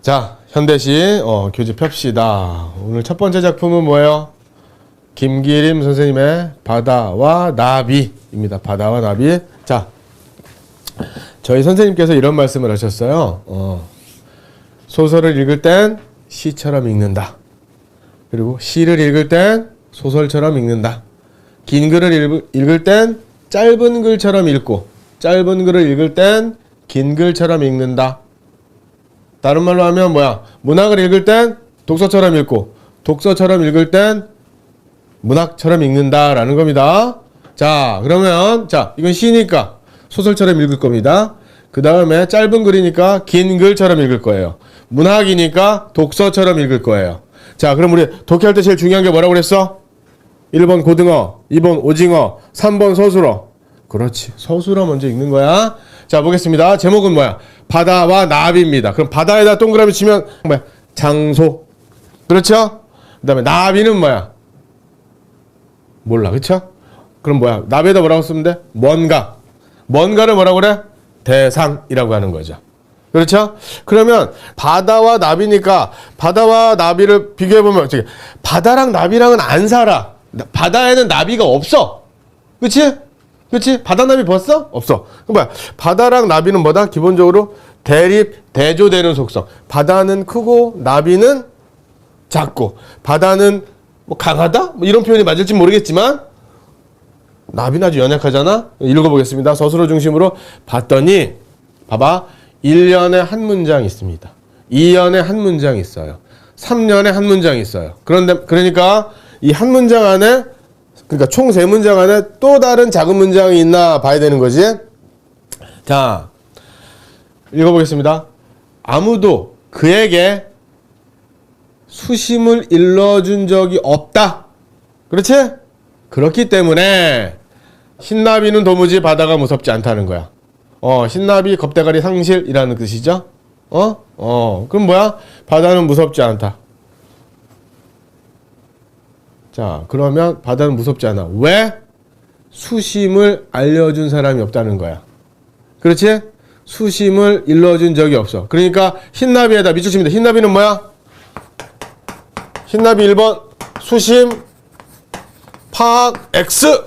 자, 현대시 교재 펴시다. 오늘 첫 번째 작품은 뭐예요? 김기림 선생님의 바다와 나비입니다. 바다와 나비. 자, 저희 선생님께서 이런 말씀을 하셨어요. 소설을 읽을 땐 시처럼 읽는다. 그리고 시를 읽을 땐 소설처럼 읽는다. 긴 글을 읽을 땐 짧은 글처럼 읽고, 짧은 글을 읽을 땐 긴 글처럼 읽는다. 다른 말로 하면 뭐야? 문학을 읽을 땐 독서처럼 읽고, 독서처럼 읽을 땐 문학처럼 읽는다라는 겁니다. 자, 그러면 자, 이건 시니까 소설처럼 읽을 겁니다. 그 다음에 짧은 글이니까 긴 글처럼 읽을 거예요. 문학이니까 독서처럼 읽을 거예요. 자, 그럼 우리 독해할 때 제일 중요한 게 뭐라고 그랬어? 1번 고등어, 2번 오징어, 3번 서술어. 그렇지. 서술어 먼저 읽는 거야. 자, 보겠습니다. 제목은 뭐야? 바다와 나비입니다. 그럼 바다에다 동그라미 치면 뭐야? 장소. 그렇죠? 그 다음에 나비는 뭐야? 몰라. 그렇죠? 그럼 뭐야? 나비에다 뭐라고 쓰면 돼? 뭔가. 뭔가를 뭐라고 그래? 대상이라고 하는 거죠. 그렇죠? 그러면 바다와 나비니까 바다와 나비를 비교해보면 어떻게? 바다랑 나비랑은 안 살아. 바다에는 나비가 없어. 그치? 그치? 바다 나비 봤어? 없어. 그럼 뭐야? 바다랑 나비는 뭐다? 기본적으로 대립, 대조되는 속성. 바다는 크고 나비는 작고, 바다는 뭐 강하다? 뭐 이런 표현이 맞을지 모르겠지만 나비는 아주 연약하잖아? 읽어보겠습니다. 서술어 중심으로 봤더니 봐봐. 1년에 한 문장 있습니다. 2년에 한 문장 있어요. 3년에 한 문장 있어요. 그러니까 이 한 문장 안에, 그러니까 총 3문장 안에 또 다른 작은 문장이 있나 봐야 되는 거지. 자, 읽어보겠습니다. 아무도 그에게 수심을 일러준 적이 없다. 그렇지? 그렇기 때문에 신나비는 도무지 바다가 무섭지 않다는 거야. 신나비 겁대가리 상실이라는 뜻이죠. 그럼 뭐야? 바다는 무섭지 않다. 자, 그러면 바다는 무섭지 않아. 왜? 수심을 알려준 사람이 없다는 거야. 그렇지? 수심을 일러준 적이 없어. 그러니까 흰나비에다 밑줄 칩니다. 흰나비는 뭐야? 흰나비 1번 수심 파악 X.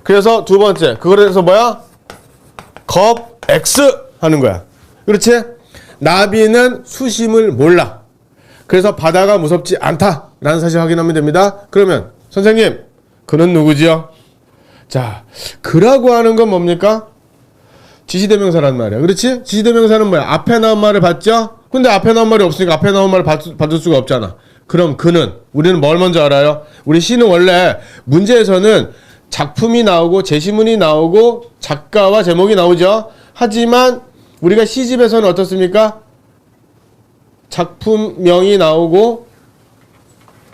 그래서 두 번째 그거에서 뭐야? 겁 X 하는 거야. 그렇지? 나비는 수심을 몰라. 그래서 바다가 무섭지 않다라는 사실 확인하면 됩니다. 그러면 선생님, 그는 누구지요? 자, 그라고 하는 건 뭡니까? 지시대명사란 말이야. 그렇지? 지시대명사는 뭐야? 앞에 나온 말을 받죠? 근데 앞에 나온 말이 없으니까 앞에 나온 말을 받을 수가 없잖아. 그럼 그는, 우리는 뭘 먼저 알아요? 우리 시는 원래 문제에서는 작품이 나오고 제시문이 나오고 작가와 제목이 나오죠. 하지만 우리가 시집에서는 어떻습니까? 작품명이 나오고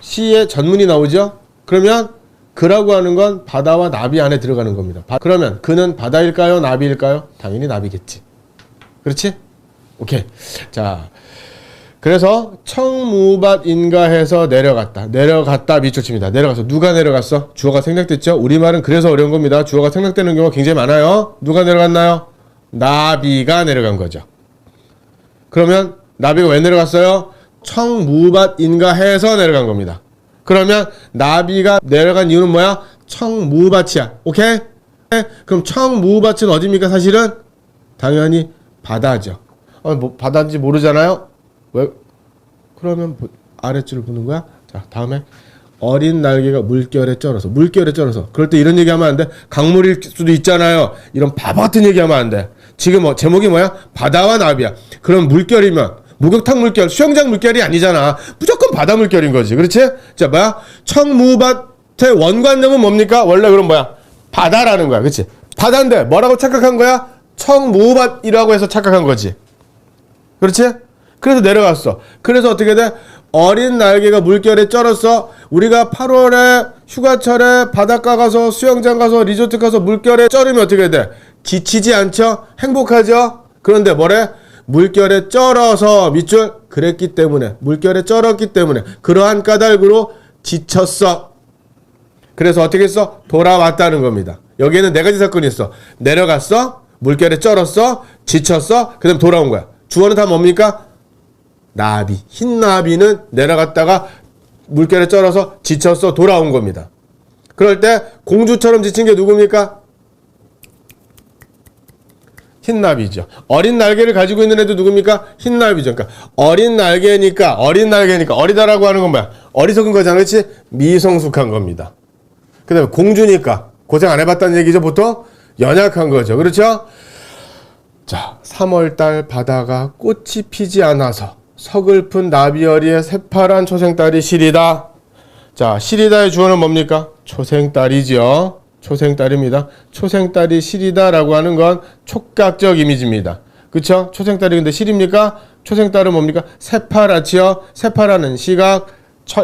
시의 전문이 나오죠. 그러면 그라고 하는 건 바다와 나비 안에 들어가는 겁니다. 그러면 그는 바다일까요? 나비일까요? 당연히 나비겠지. 그렇지? 오케이. 자, 그래서 청무밭인가 해서 내려갔다 밑줄 칩니다. 내려갔어. 누가 내려갔어? 주어가 생략됐죠? 우리말은 그래서 어려운 겁니다. 주어가 생략되는 경우가 굉장히 많아요. 누가 내려갔나요? 나비가 내려간 거죠. 그러면 나비가 왜 내려갔어요? 청무밭인가 해서 내려간 겁니다. 그러면 나비가 내려간 이유는 뭐야? 청무밭이야. 오케이? 그럼 청무밭은 어디입니까? 사실은 당연히 바다죠. 뭐 바다인지 모르잖아요. 왜? 그러면 아랫줄을 보는 거야. 자, 다음에 어린 날개가 물결에 쩔어서. 그럴 때 이런 얘기하면 안 돼. 강물일 수도 있잖아요. 이런 바보 같은 얘기하면 안 돼. 지금 제목이 뭐야? 바다와 나비야. 그럼 물결이면 목욕탕 물결, 수영장 물결이 아니잖아. 무조건 바다 물결인 거지. 그렇지? 자, 뭐야? 청무밭의 원관념은 뭡니까? 원래 그럼 뭐야? 바다라는 거야. 그렇지? 바다인데 뭐라고 착각한 거야? 청무밭이라고 해서 착각한 거지. 그렇지? 그래서 내려갔어. 그래서 어떻게 돼? 어린 날개가 물결에 쩔었어. 우리가 8월에 휴가철에 바닷가 가서 수영장 가서 리조트 가서 물결에 쩔으면 어떻게 돼? 지치지 않죠? 행복하죠? 그런데 뭐래? 물결에 쩔어서 밑줄 그랬기 때문에, 물결에 쩔었기 때문에 그러한 까닭으로 지쳤어. 그래서 어떻게 했어? 돌아왔다는 겁니다. 여기에는 4가지 사건이 있어. 내려갔어, 물결에 쩔었어, 지쳤어, 그 다음에 돌아온 거야. 주어는 다 뭡니까? 나비. 흰 나비는 내려갔다가 물결에 쩔어서 지쳐서 돌아온 겁니다. 그럴 때 공주처럼 지친 게 누굽니까? 흰 나비죠. 어린 날개를 가지고 있는 애도 누굽니까? 흰 나비죠. 그러니까 어린 날개니까 어리다라고 하는 건 뭐야? 어리석은 거잖아. 그렇지? 미성숙한 겁니다. 그 다음에 공주니까 고생 안 해봤다는 얘기죠. 보통 연약한 거죠. 그렇죠? 자, 3월달 바다가 꽃이 피지 않아서 서글픈 나비어리의 새파란 초생달이 시리다. 자, 시리다의 주어는 뭡니까? 초생달이죠. 초생달입니다. 초생달이 시리다라고 하는 건 촉각적 이미지입니다. 그쵸? 초생달이 근데 시립니까? 초생달은 뭡니까? 새파랗지요. 새파라는 시각,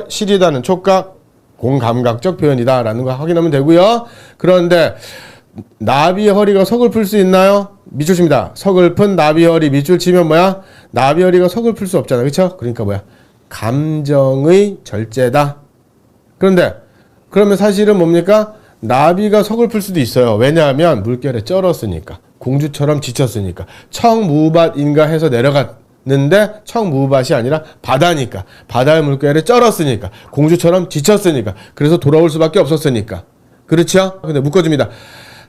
시리다는 촉각, 공감각적 표현이다 라는 거 확인하면 되고요. 그런데 나비의 허리가 서글플 수 있나요? 밑줄 칩니다. 서글픈 나비 허리 밑줄 치면 뭐야? 나비 허리가 서글플 수 없잖아. 그쵸? 그러니까 뭐야? 감정의 절제다. 그런데 그러면 사실은 뭡니까? 나비가 서글플 수도 있어요. 왜냐하면 물결에 쩔었으니까. 공주처럼 지쳤으니까. 청무밭인가 해서 내려갔는데 청무밭이 아니라 바다니까. 바다의 물결에 쩔었으니까. 공주처럼 지쳤으니까. 그래서 돌아올 수밖에 없었으니까. 그렇죠? 근데 묶어줍니다.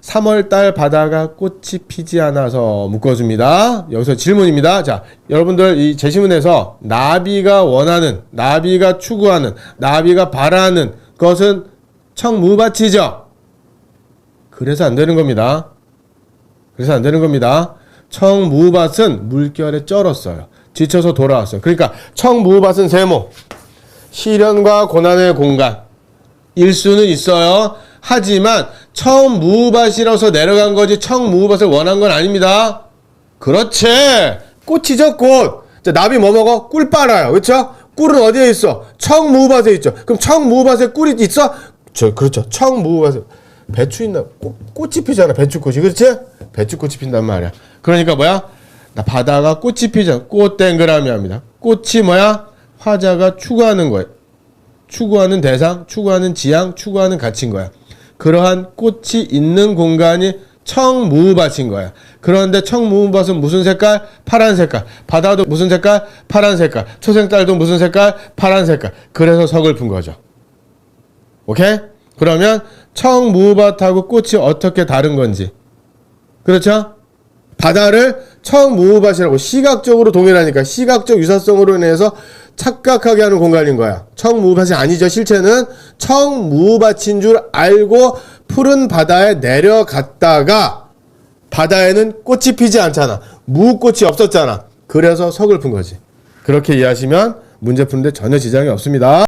3월달 바다가 꽃이 피지 않아서 묶어줍니다. 여기서 질문입니다. 자, 여러분들 이 제시문에서 나비가 원하는, 나비가 추구하는, 나비가 바라는 것은 청무밭이죠. 그래서 안 되는 겁니다. 그래서 안 되는 겁니다. 청무밭은 물결에 쩔었어요. 지쳐서 돌아왔어요. 그러니까 청무밭은 세모, 시련과 고난의 공간 일 수는 있어요. 하지만 청무밭이라서 내려간 거지 청무밭을 원한 건 아닙니다. 그렇지. 꽃이죠, 꽃. 자, 나비 뭐 먹어? 꿀 빨아요. 그렇죠? 꿀은 어디에 있어? 청무밭에 있죠. 그럼 청무밭에 꿀이 있어? 그렇죠. 청무밭에 배추 있나? 꽃이 피잖아. 배추꽃이. 그렇지? 배추꽃이 핀단 말이야. 그러니까 뭐야? 나 바다가 꽃이 피잖아. 꽃 땡그라미 합니다. 꽃이 뭐야? 화자가 추구하는 거예요. 추구하는 대상, 추구하는 지향, 추구하는 가치인 거야. 그러한 꽃이 있는 공간이 청무밭인 거야. 그런데 청무밭은 무슨 색깔? 파란 색깔. 바다도 무슨 색깔? 파란 색깔. 초생달도 무슨 색깔? 파란 색깔. 그래서 서글픈 거죠. 오케이? 그러면 청무밭하고 꽃이 어떻게 다른 건지. 그렇죠? 바다를 청무밭이라고 시각적으로 동일하니까 시각적 유사성으로 인해서 착각하게 하는 공간인 거야. 청무밭이 아니죠. 실체는 청무밭인 줄 알고 푸른 바다에 내려갔다가 바다에는 꽃이 피지 않잖아. 무꽃이 없었잖아. 그래서 서글픈 거지. 그렇게 이해하시면 문제 푸는데 전혀 지장이 없습니다.